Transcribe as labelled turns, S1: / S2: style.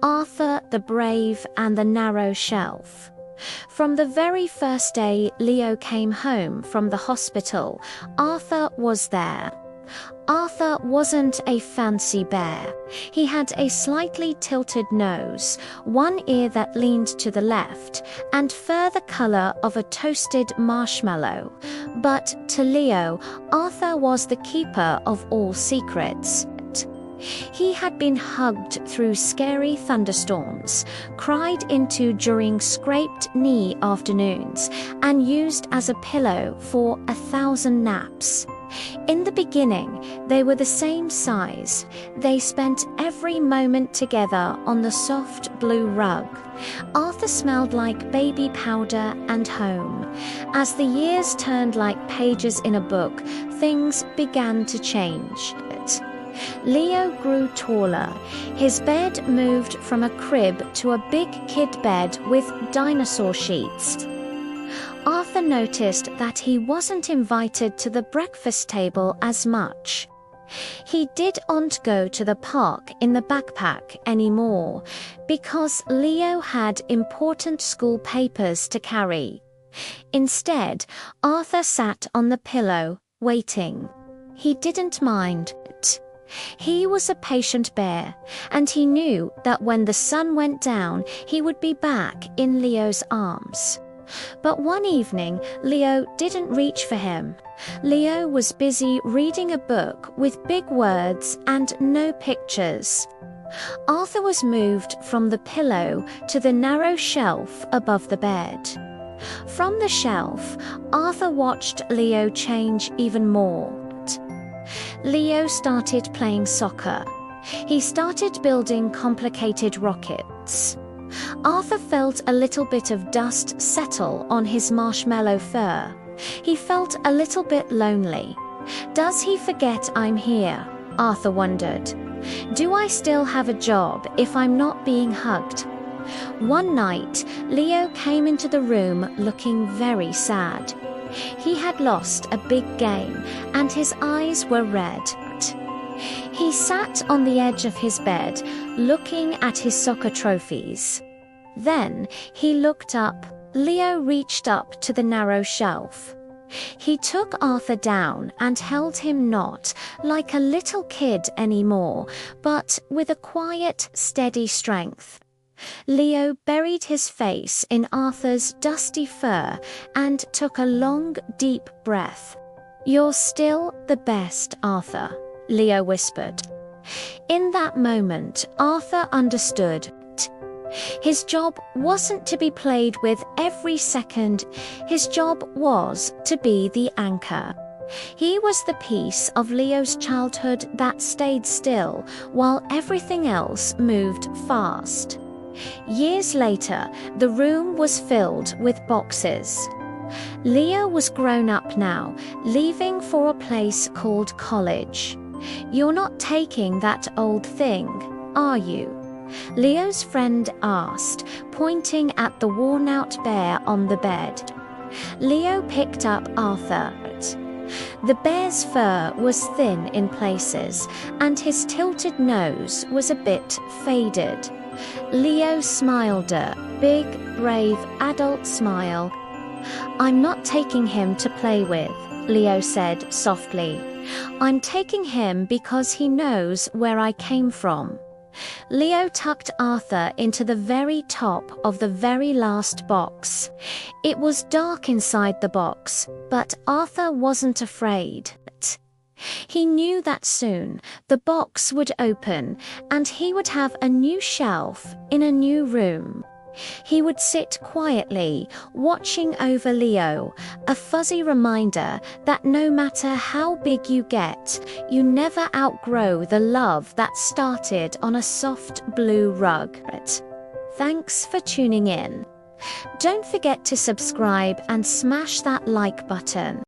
S1: Arthur the Brave and the Narrow Shelf. From the very first day Leo came home from the hospital, Arthur was there. Arthur wasn't a fancy bear. He had a slightly tilted nose, one ear that leaned to the left, and fur the color of a toasted marshmallow. But to Leo, Arthur was the keeper of all secrets. He had been hugged through scary thunderstorms, cried into during scraped knee afternoons, and used as a pillow for 1,000 naps. In the beginning, they were the same size. They spent every moment together on the soft blue rug. Arthur smelled like baby powder and home. As the years turned like pages in a book, things began to change. Leo grew taller. His bed moved from a crib to a big kid bed with dinosaur sheets. Arthur noticed that he wasn't invited to the breakfast table as much. He didn't go to the park in the backpack anymore because Leo had important school papers to carry. Instead, Arthur sat on the pillow, waiting. He didn't mind. He was a patient bear, and he knew that when the sun went down, he would be back in Leo's arms. But one evening, Leo didn't reach for him. Leo was busy reading a book with big words and no pictures. Arthur was moved from the pillow to the narrow shelf above the bed. From the shelf, Arthur watched Leo change even more. Leo started playing soccer. He started building complicated rockets. Arthur felt a little bit of dust settle on his marshmallow fur. He felt a little bit lonely. Does he forget I'm here? Arthur wondered. Do I still have a job if I'm not being hugged? One night, Leo came into the room looking very sad. He had lost a big game, and his eyes were red. He sat on the edge of his bed, looking at his soccer trophies. Then he looked up. Leo reached up to the narrow shelf. He took Arthur down and held him not like a little kid anymore, but with a quiet, steady strength. Leo buried his face in Arthur's dusty fur and took a long, deep breath. You're still the best, Arthur, Leo whispered. In that moment, Arthur understood. His job wasn't to be played with every second. His job was to be the anchor. He was the piece of Leo's childhood that stayed still while everything else moved fast. Years later, the room was filled with boxes. Leo was grown up now, leaving for a place called college. You're not taking that old thing, are you? Leo's friend asked, pointing at the worn-out bear on the bed. Leo picked up Arthur. The bear's fur was thin in places, and his tilted nose was a bit faded. Leo smiled a big, brave, adult smile. I'm not taking him to play with, Leo said softly. I'm taking him because he knows where I came from. Leo tucked Arthur into the very top of the very last box. It was dark inside the box, but Arthur wasn't afraid. He knew that soon the box would open and he would have a new shelf in a new room. He would sit quietly, watching over Leo, a fuzzy reminder that no matter how big you get, you never outgrow the love that started on a soft blue rug. Thanks for tuning in. Don't forget to subscribe and smash that like button.